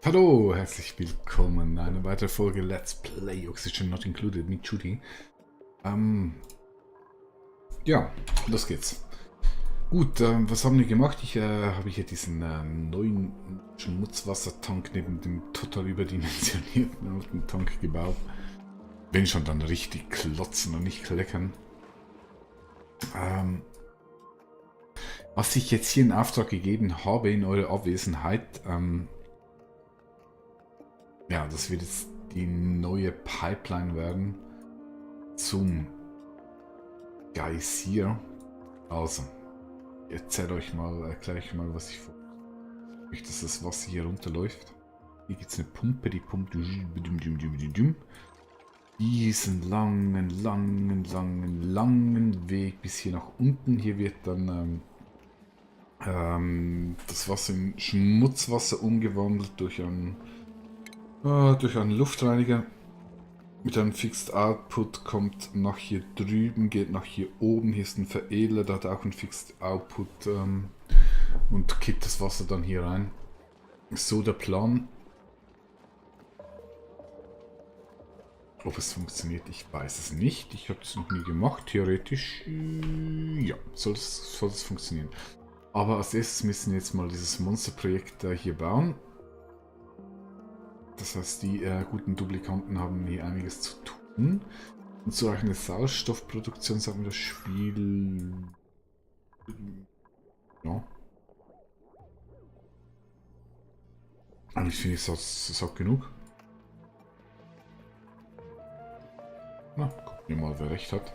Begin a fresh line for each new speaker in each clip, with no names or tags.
Hallo, herzlich willkommen. Eine weitere Folge Let's Play Oxygen Not Included mit Judy. Ja, los geht's. Gut, was haben wir gemacht? Ich habe hier diesen neuen Schmutzwassertank neben dem total überdimensionierten alten Tank gebaut. Wenn schon, dann richtig klotzen und nicht kleckern. Was ich jetzt hier in Auftrag gegeben habe in eure Abwesenheit, ja, das wird jetzt die neue Pipeline werden zum Geysir. Also, erkläre euch mal, was ich möchte, dass das Wasser hier runterläuft. Hier gibt es eine Pumpe, die pumpt diesen langen Weg bis hier nach unten. Hier wird dann das Wasser in Schmutzwasser umgewandelt durch einen Luftreiniger. Mit einem Fixed Output kommt nach hier drüben, geht nach hier oben. Hier ist ein Veredler, der hat auch einen Fixed Output und kippt das Wasser dann hier rein. So der Plan. Ob es funktioniert, ich weiß es nicht. Ich habe es noch nie gemacht. Theoretisch, ja, soll es funktionieren. Aber als erstes müssen wir jetzt mal dieses Monsterprojekt hier bauen. Das heißt, die guten Duplikanten haben hier einiges zu tun. Und so eine Sauerstoffproduktion, sagt mir das Spiel. Ja. Eigentlich finde ich das auch genug. Na, gucken wir mal, wer recht hat.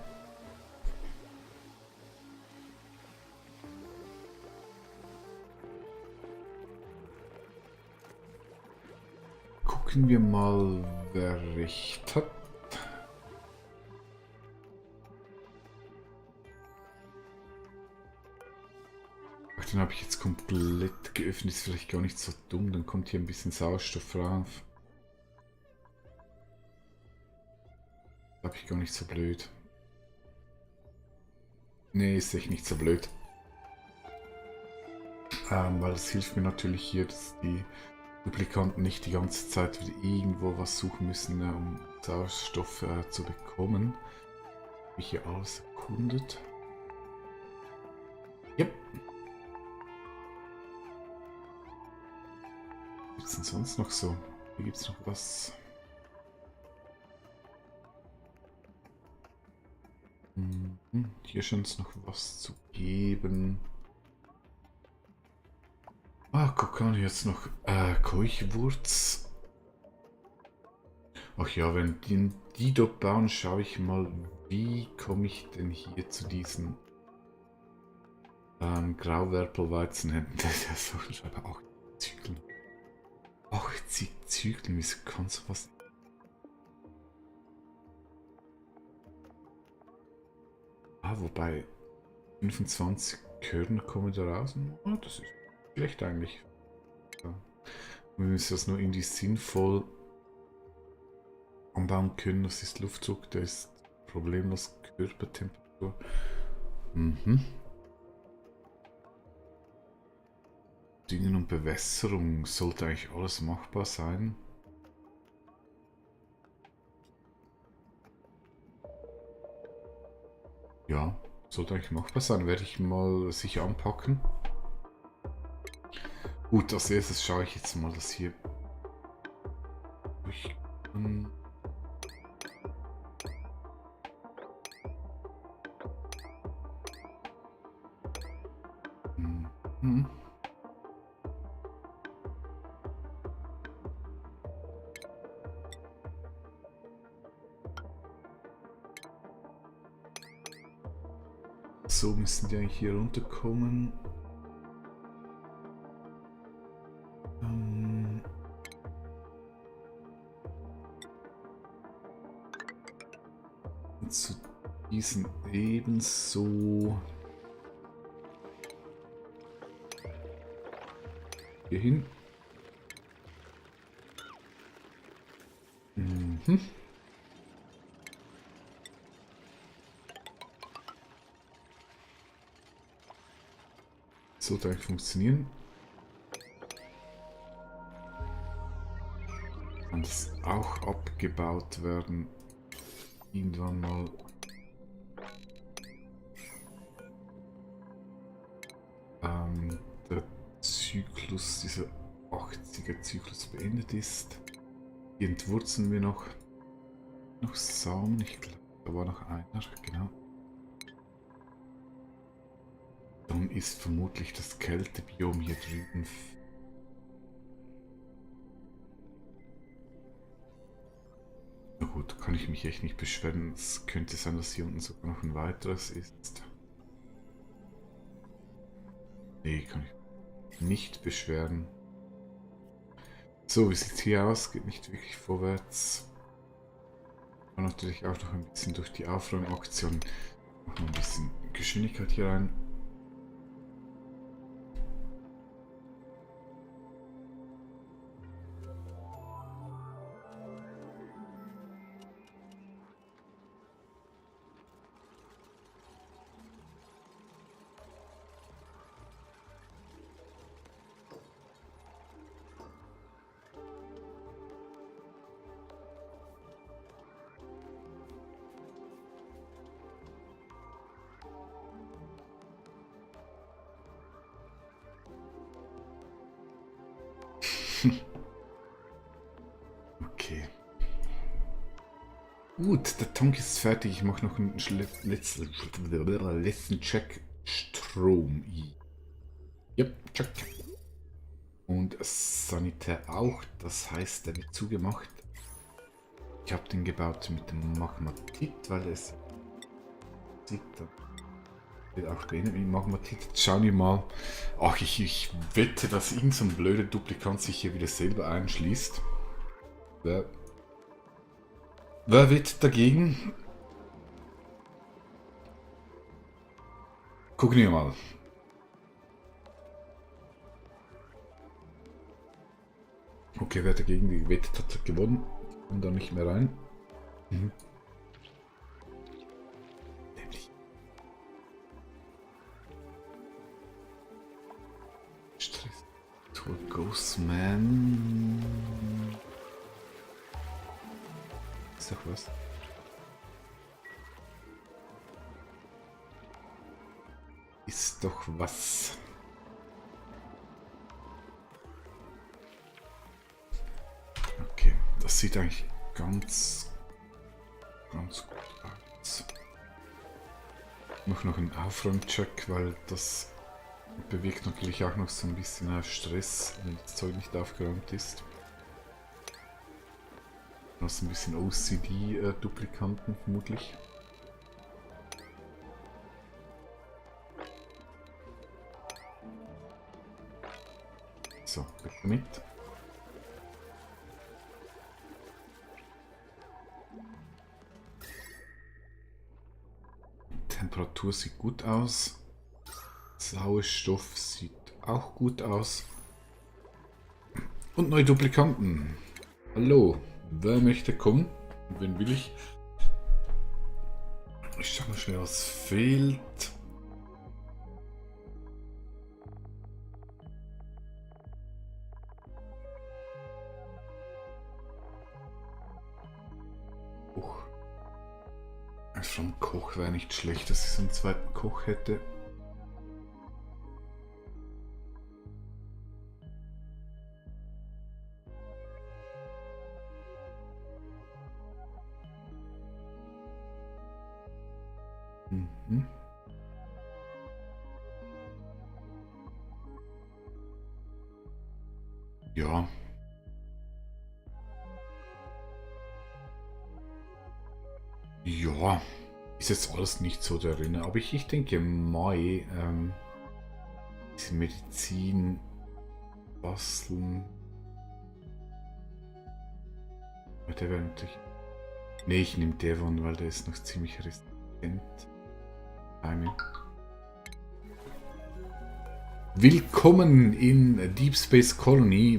Gucken wir mal, wer recht hat. Ach, den habe ich jetzt komplett geöffnet. Ist vielleicht gar nicht so dumm. Dann kommt hier ein bisschen Sauerstoff rauf. Habe ich gar nicht so blöd. Nee, ist echt nicht so blöd. Weil es hilft mir natürlich hier, dass die Duplikanten nicht die ganze Zeit wieder irgendwo was suchen müssen, um Sauerstoff zu bekommen. Habe ich hier alles erkundet? Yep. Was gibt es denn sonst noch so? Hier gibt es noch was. Hier scheint es noch was zu geben. Ah, guck mal, jetzt noch Keuchwurz. Ach ja, wenn die dort bauen, schaue ich mal, wie komme ich denn hier zu diesen Grauwerpelweizenhänden. Das ist aber auch Zyklen. 80 Zyklen, wieso kann sowas? Ah, wobei 25 Körner kommen da raus. Oh, das ist schlecht eigentlich. Ja. Wir müssen das nur irgendwie sinnvoll anbauen können. Das ist Luftzug, der ist problemlos Körpertemperatur. Düngen und Bewässerung sollte eigentlich alles machbar sein. Ja, sollte eigentlich machbar sein. Werde ich mal sicher anpacken. Gut, als erstes schaue ich jetzt mal, dass hier durch. So müssen die eigentlich hier runterkommen. Und zu diesen ebenso hier hin. Sollte eigentlich funktionieren. Kann das auch abgebaut werden? Irgendwann mal. Der Zyklus, dieser 80er Zyklus beendet ist. Die entwurzeln wir noch. Noch Samen, ich glaube, da war noch einer, genau. Dann ist vermutlich das Kältebiom hier drüben. Na gut, kann ich mich echt nicht beschweren. Es könnte sein, dass hier unten sogar noch ein weiteres ist. Nee, kann ich nicht beschweren. So, wie sieht es hier aus? Geht nicht wirklich vorwärts. Und natürlich auch noch ein bisschen durch die Aufräumaktion. Machen wir ein bisschen Geschwindigkeit hier rein. Okay. Gut, der Tank ist fertig. Ich mache noch einen letzten Check. Strom. Yep, check. Und Sanitär auch. Das heißt, der wird zugemacht. Ich habe den gebaut mit dem Magmatit, weil es sieht, da wird auch beendet mit Magmatit. Jetzt schauen wir mal. Ach, ich wette, dass irgend so ein blöder Duplikant sich hier wieder selber einschließt. Wer wird dagegen? Gucken wir mal. Okay, wer dagegen gewettet hat, gewonnen. Und da nicht mehr rein. Nämlich. Stress. Tour Ghostman. Ist doch was. Ist doch was. Okay, das sieht eigentlich ganz gut aus. Ich mache noch einen Aufräumcheck, weil das bewirkt natürlich auch noch so ein bisschen Stress, wenn das Zeug nicht aufgeräumt ist. Noch so ein bisschen OCD-Duplikanten vermutlich. So, bitte mit. Temperatur sieht gut aus. Sauerstoff sieht auch gut aus. Und neue Duplikanten. Hallo, wer möchte kommen? Wen will ich? Ich schau mal schnell, was fehlt. Vom Koch wäre nicht schlecht, dass ich so einen zweiten Koch hätte. Mhm. Ja. Ja. Ist jetzt alles nicht so darin, aber ich denke Mai, diese Medizin basteln. Der wäre natürlich. Ne, ich nehme Devon, weil der ist noch ziemlich resistent. Willkommen in Deep Space Colony,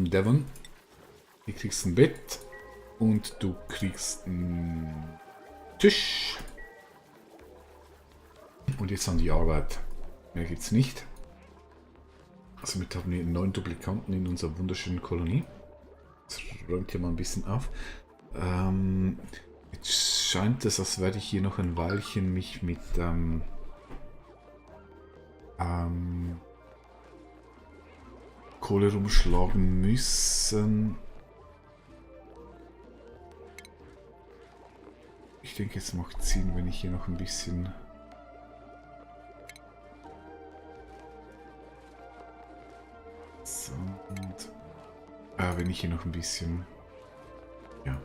Devon. Du kriegst ein Bett und du kriegst ein Tisch. Und jetzt an die Arbeit. Mehr geht's nicht. Somit haben wir 9 Duplikanten in unserer wunderschönen Kolonie. Jetzt räumt hier mal ein bisschen auf. Jetzt scheint es, als werde ich hier noch ein Weilchen mich mit Kohle rumschlagen müssen. Ich denke, es macht Sinn, wenn ich hier noch ein bisschen... So, und... wenn ich hier noch ein bisschen... Ja.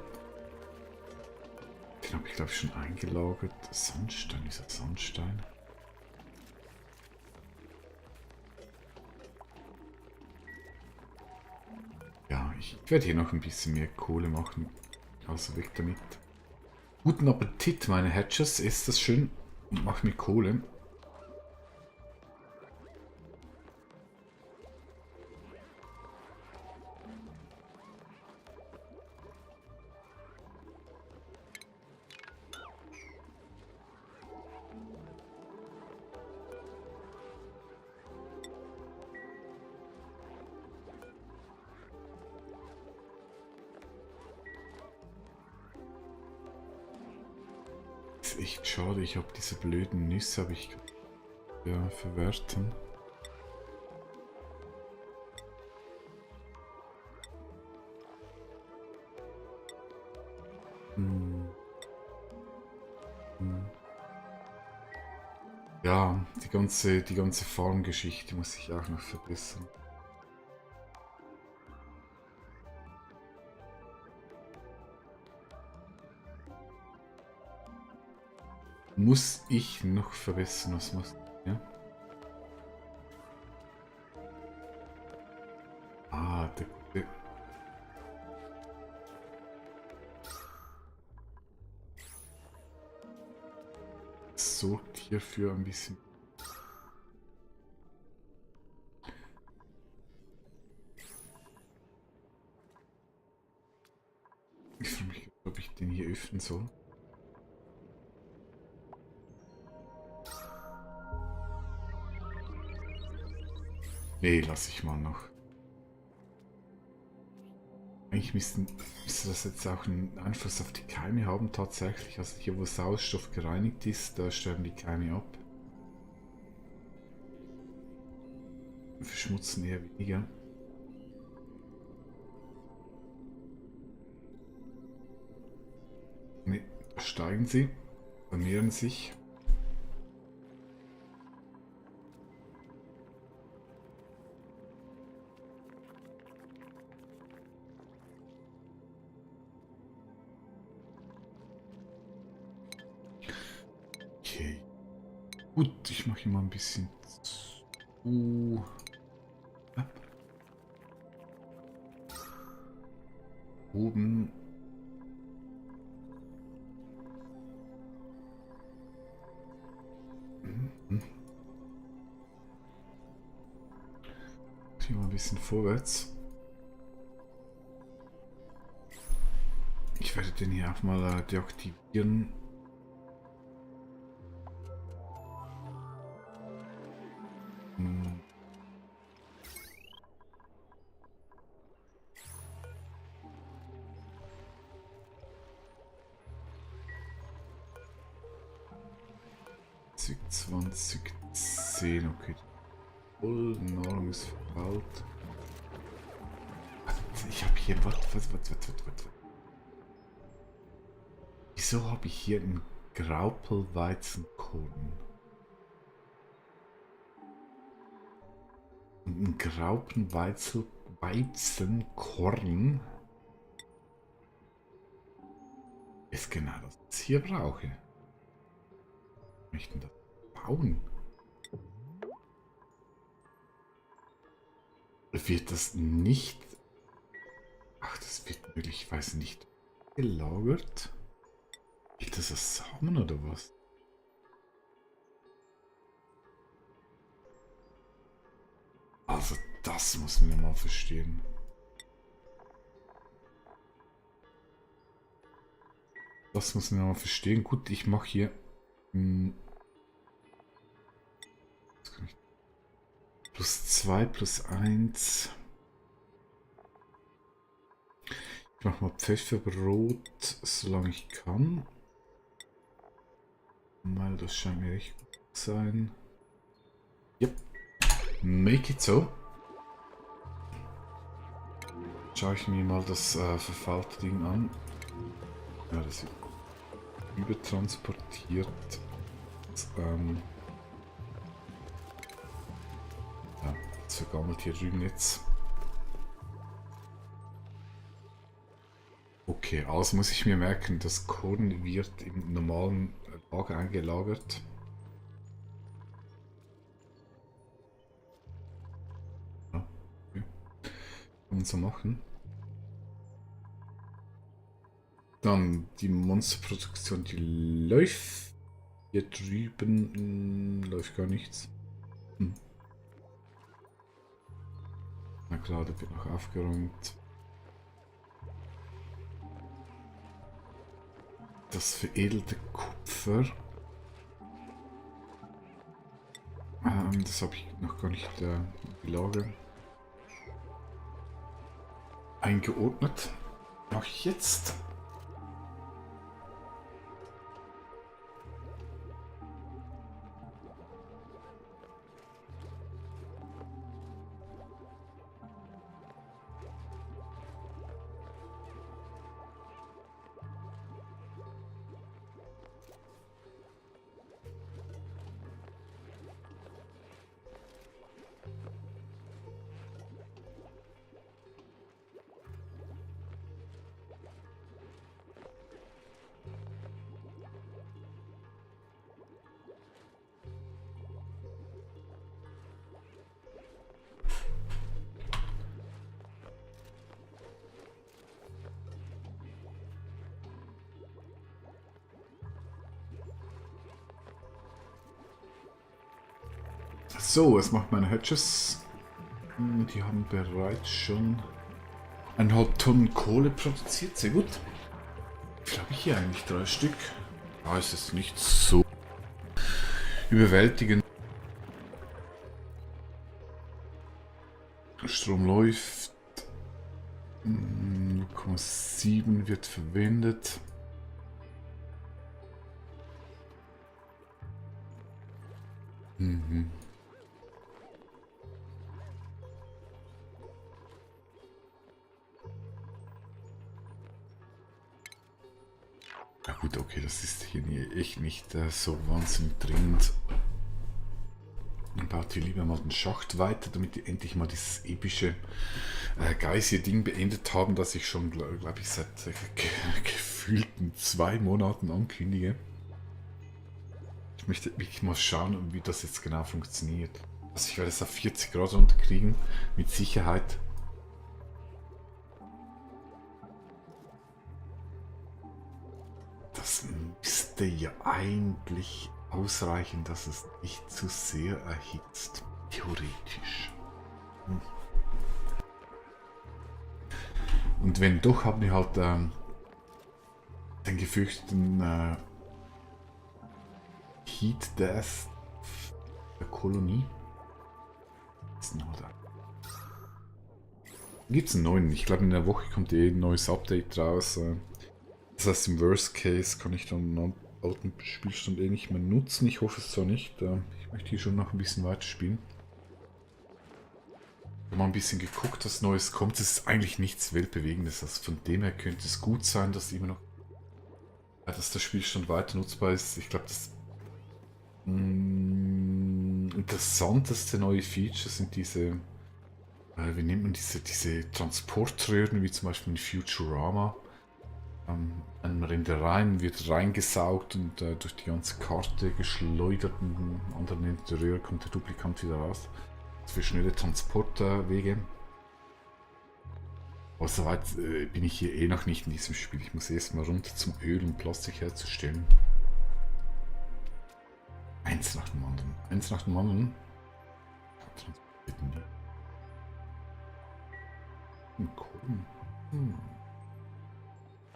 Den habe ich, glaube ich, schon eingelagert. Sandstein, ist das Sandstein? Ja, ich werde hier noch ein bisschen mehr Kohle machen. Also weg damit. Guten Appetit, meine Hatches. Esst das schön und macht mir Kohle. Ist echt schade, ich habe diese blöden Nüsse, habe ich ja verwerten. Ja, die ganze Farmgeschichte muss ich auch noch verbessern. Muss ich noch verbessern, was muss ja? Ah, der gute. Sorgt hierfür ein bisschen. Ich frage mich, ob ich den hier öffnen soll. Nee, lasse ich mal noch. Eigentlich müsste das jetzt auch einen Einfluss auf die Keime haben, tatsächlich. Also hier, wo Sauerstoff gereinigt ist, da sterben die Keime ab. Verschmutzen eher weniger. Ne, da steigen sie, vermehren sich. Okay. Gut, ich mache hier mal ein bisschen zu. Oben. Hier mal ein bisschen vorwärts. Ich werde den hier auch mal deaktivieren. Hm. 2010, okay. Voll Nahrung ist verbaut. Ich habe hier. Was. Wieso habe ich hier einen Graupelweizenkorn? Und ein Graupenweizenkorn ist genau das, was ich hier brauche. Ich möchte das bauen. Wird das nicht... Ach, das wird möglicherweise nicht gelagert? Ist das ein Samen oder was? Also das muss man mal verstehen. Das muss man mal verstehen. Gut, ich mache hier... +2 +1. Ich mach mal Pfefferbrot, solange ich kann. Mal, das scheint mir echt gut zu sein. Yep. Make it so. Schaue ich mir mal das verfaulte Ding an. Ja, das wird übertransportiert. Ja, das vergammelt hier drüben jetzt. Okay, also muss ich mir merken, das Korn wird im normalen Lager eingelagert. Ja, okay. Kann man so machen. Dann die Monsterproduktion, die läuft. Hier drüben läuft gar nichts. Na klar, da wird noch aufgeräumt. Das veredelte Kupfer. Das habe ich noch gar nicht gelagert. Eingeordnet. Mache ich jetzt. So, was macht meine Hedges? Die haben bereits schon 1,5 Tonnen Kohle produziert. Sehr gut. Wie viel habe ich hier eigentlich? 3 Stück. Ah, es ist nicht so überwältigend. Strom läuft. 0,7 wird verwendet. Ja gut, okay, das ist hier echt nicht so wahnsinnig dringend. Dann baut hier lieber mal den Schacht weiter, damit die endlich mal dieses epische Geysir-Ding beendet haben, das ich schon, glaube ich, seit gefühlten 2 Monaten ankündige. Ich möchte wirklich mal schauen, wie das jetzt genau funktioniert. Also ich werde es auf 40 Grad runterkriegen, mit Sicherheit. Das müsste ja eigentlich ausreichen, dass es nicht zu sehr erhitzt. Theoretisch. Und wenn doch, haben wir halt den gefürchteten Heat Death der Kolonie. Gibt es einen neuen? Ich glaube, in der Woche kommt ein neues Update raus. Das heißt, im Worst Case kann ich dann einen alten Spielstand eh nicht mehr nutzen. Ich hoffe es zwar nicht. Ich möchte hier schon noch ein bisschen weiter spielen. Ich habe mal ein bisschen geguckt, was Neues kommt. Es ist eigentlich nichts Weltbewegendes. Also von dem her könnte es gut sein, dass immer noch, dass der Spielstand weiter nutzbar ist. Ich glaube, das interessanteste neue Feature sind diese, wie nennt man diese Transportröhren, wie zum Beispiel in Futurama. Ein Rendereien wird reingesaugt und durch die ganze Karte geschleudert und an anderen Ende der Röhre kommt der Duplikant wieder raus. Für schnelle Transportwege. Aber soweit bin ich hier eh noch nicht in diesem Spiel. Ich muss erst mal runter zum Öl und Plastik herzustellen. Eins nach dem anderen. Eins nach dem anderen.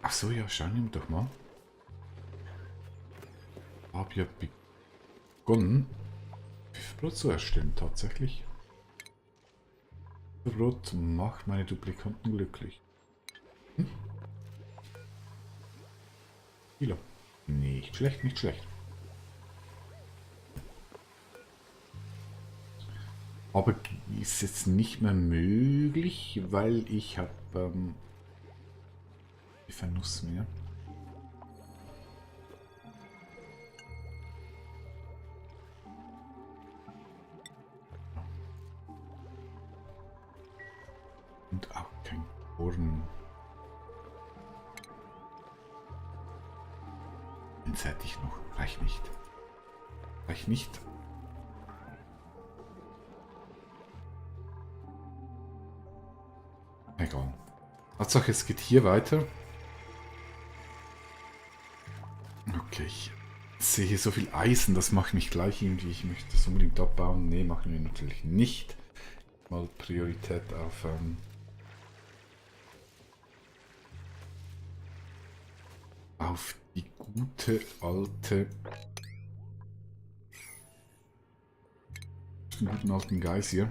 Ach so, ja, schauen wir doch mal. Ich habe ja begonnen, Pfefferbrot zu erstellen, tatsächlich. Pfefferbrot macht meine Duplikanten glücklich. Kilo. Nicht schlecht, nicht schlecht. Aber ist jetzt nicht mehr möglich, weil ich habe die Vernuss mehr. Und auch kein Korn. Jetzt hätte ich noch. Reicht nicht. Reicht nicht. Egal. Hauptsache, es geht hier weiter. Okay, ich sehe hier so viel Eisen, das macht mich gleich irgendwie. Ich möchte das unbedingt abbauen. Ne, machen wir natürlich nicht. Mal Priorität auf die gute alte, den guten alten Geist hier.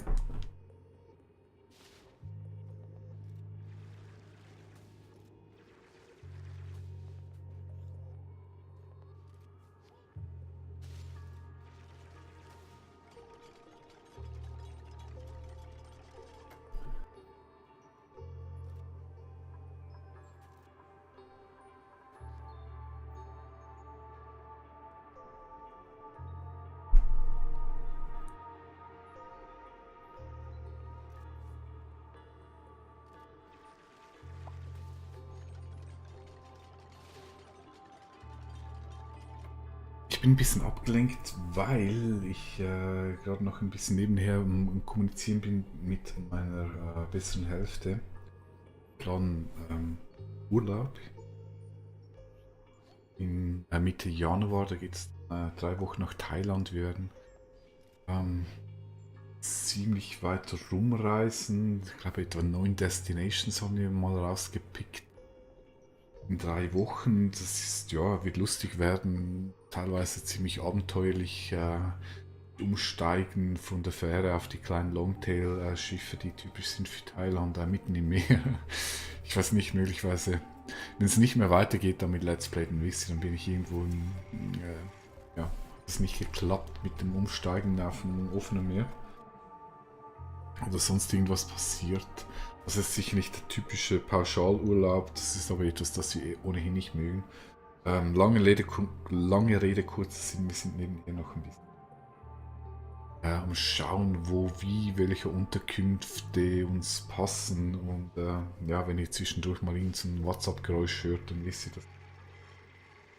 Ich bin ein bisschen abgelenkt, weil ich gerade noch ein bisschen nebenher im Kommunizieren bin mit meiner besseren Hälfte. Plan Urlaub in Mitte Januar, da geht es 3 Wochen nach Thailand. Wir werden ziemlich weit rumreisen. Ich glaube, etwa 9 Destinations haben wir mal rausgepickt. In 3 Wochen. Das ist, ja, wird lustig werden. Teilweise ziemlich abenteuerlich. Umsteigen von der Fähre auf die kleinen Longtail-Schiffe, die typisch sind für Thailand, mitten im Meer. Ich weiß nicht, möglicherweise, wenn es nicht mehr weitergeht dann mit Let's Play, dann wisst ihr, dann bin ich irgendwo ja, das nicht geklappt mit dem Umsteigen auf dem offenen Meer. Oder sonst irgendwas passiert. Das ist sicher nicht der typische Pauschalurlaub, das ist aber etwas, das wir ohnehin nicht mögen. Lange Rede, kurzer Sinn, wir sind nebenher noch ein bisschen am Schauen, wo, wie, welche Unterkünfte uns passen. Und ja, wenn ihr zwischendurch mal irgendein WhatsApp-Geräusch hört, dann wisst ihr das.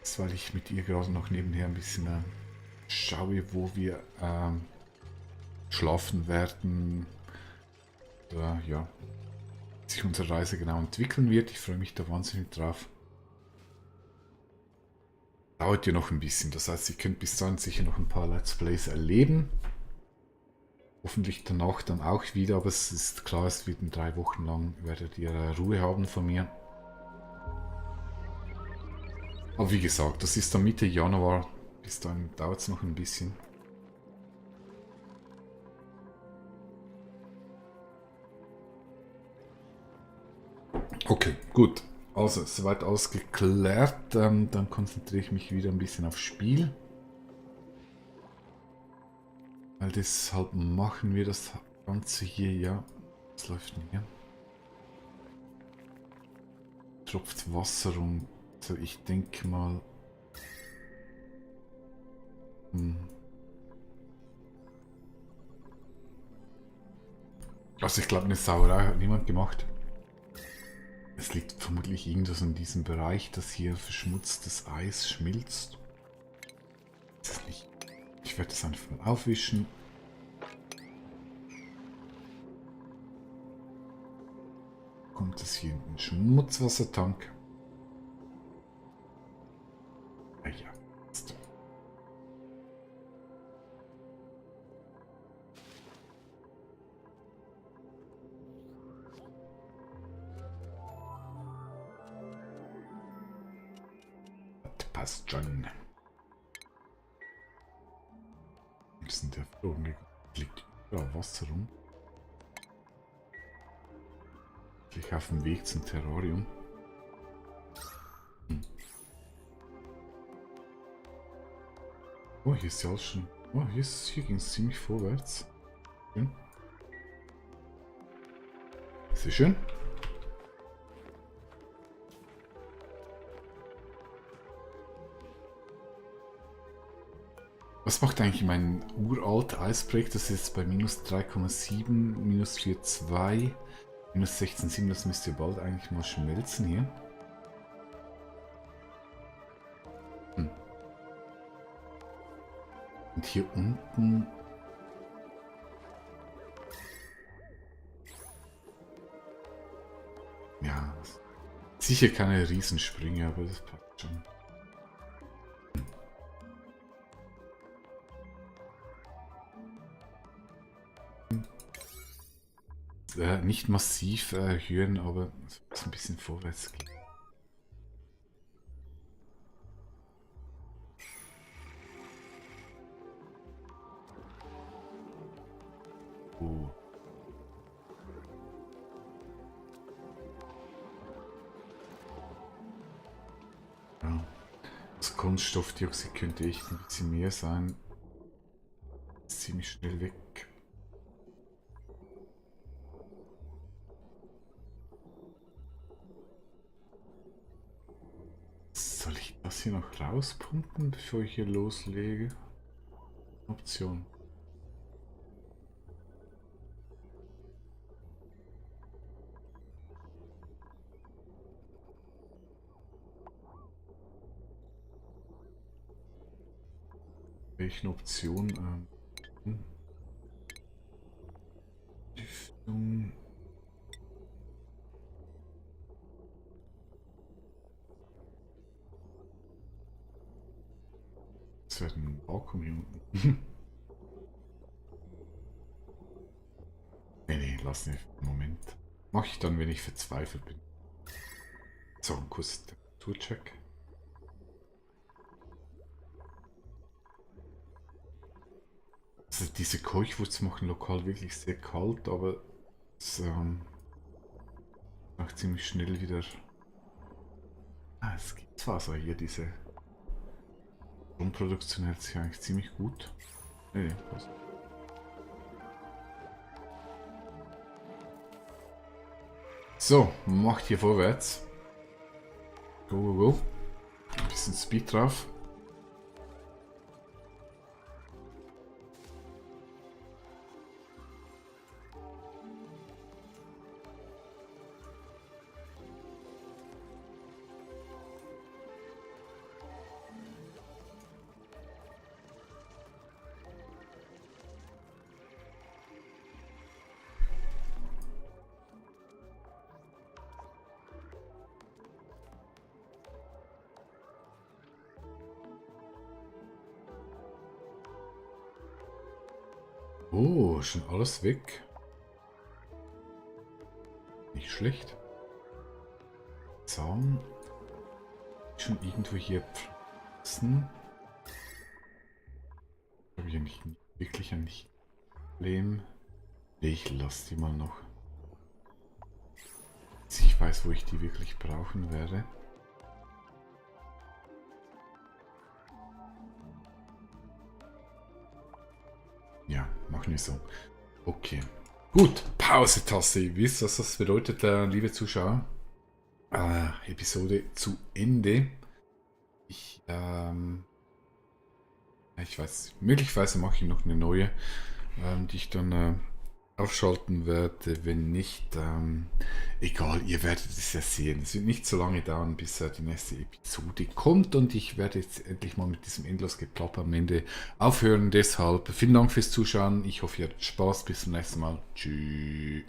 Das ist, weil ich mit ihr gerade noch nebenher ein bisschen schaue, wo wir schlafen werden. Ja, sich unsere Reise genau entwickeln wird. Ich freue mich da wahnsinnig drauf. Dauert ja noch ein bisschen, das heißt, ihr könnt bis dahin sicher noch ein paar Let's Plays erleben. Hoffentlich danach dann auch wieder, aber es ist klar, es wird in 3 Wochen lang, werdet ihr Ruhe haben von mir. Aber wie gesagt, das ist dann Mitte Januar, bis dahin dauert es noch ein bisschen. Okay, gut. Also, soweit alles geklärt. Dann konzentriere ich mich wieder ein bisschen aufs Spiel. Weil deshalb machen wir das Ganze hier, ja. Was läuft denn hier? Tropft Wasser runter. Ich denke mal. Also ich glaube, eine Sauerei hat niemand gemacht. Es liegt vermutlich irgendwas in diesem Bereich, dass hier verschmutztes Eis schmilzt. Das nicht. Ich werde das einfach mal aufwischen. Kommt es hier in den Schmutzwassertank? Ah ja. Jetzt. Das passt schon. Was ist denn der Vogel? Liegt überall Wasser rum. Gleich auf dem Weg zum Terrarium. Oh, hier ist ja alles schon. Oh, hier ging es ziemlich vorwärts. Schön. Sehr schön. Was macht eigentlich mein uralt Eisprojekt? Das ist jetzt bei minus 3,7, minus 4,2, minus 16,7. Das müsste bald eigentlich mal schmelzen hier. Und hier unten... Ja, sicher keine Riesensprünge, aber das passt schon. Nicht massiv erhöhen, aber es ein bisschen vorwärts geht. Oh. Ja. Das Kunststoffdioxid könnte echt ein bisschen mehr sein. Ist ziemlich schnell weg. Soll ich das hier noch rauspumpen, bevor ich hier loslege? Option. Welche Option? Lüftung. Das wäre ein Vakuum hier unten. Nee, lass nicht. Moment. Mache ich dann, wenn ich verzweifelt bin. So, ein kurzer Temperaturcheck. Also diese Keuchwurz machen lokal wirklich sehr kalt, aber es macht ziemlich schnell wieder... es gibt zwar so hier diese Grundproduktion, hält sich eigentlich ziemlich gut. Nee, passt. So, macht hier vorwärts. Go, go, go. Ein bisschen Speed drauf. Oh, schon alles weg. Nicht schlecht. Zaun. Schon irgendwo hier Pflanzen. Habe ich ja nicht wirklich ein Problem. Nee, ich lasse die mal noch. Ich weiß, wo ich die wirklich brauchen werde. Ja, machen wir so. Okay. Gut, Pause-Taste. Ihr wisst, was das bedeutet, liebe Zuschauer. Episode zu Ende. Ich weiß, möglicherweise mache ich noch eine neue, die ich dann aufschalten werde. Wenn nicht, egal, ihr werdet es ja sehen. Es wird nicht so lange dauern, bis die nächste Episode kommt und ich werde jetzt endlich mal mit diesem endlos Geplapper am Ende aufhören. Deshalb vielen Dank fürs Zuschauen. Ich hoffe, ihr hattet Spaß. Bis zum nächsten Mal. Tschüss.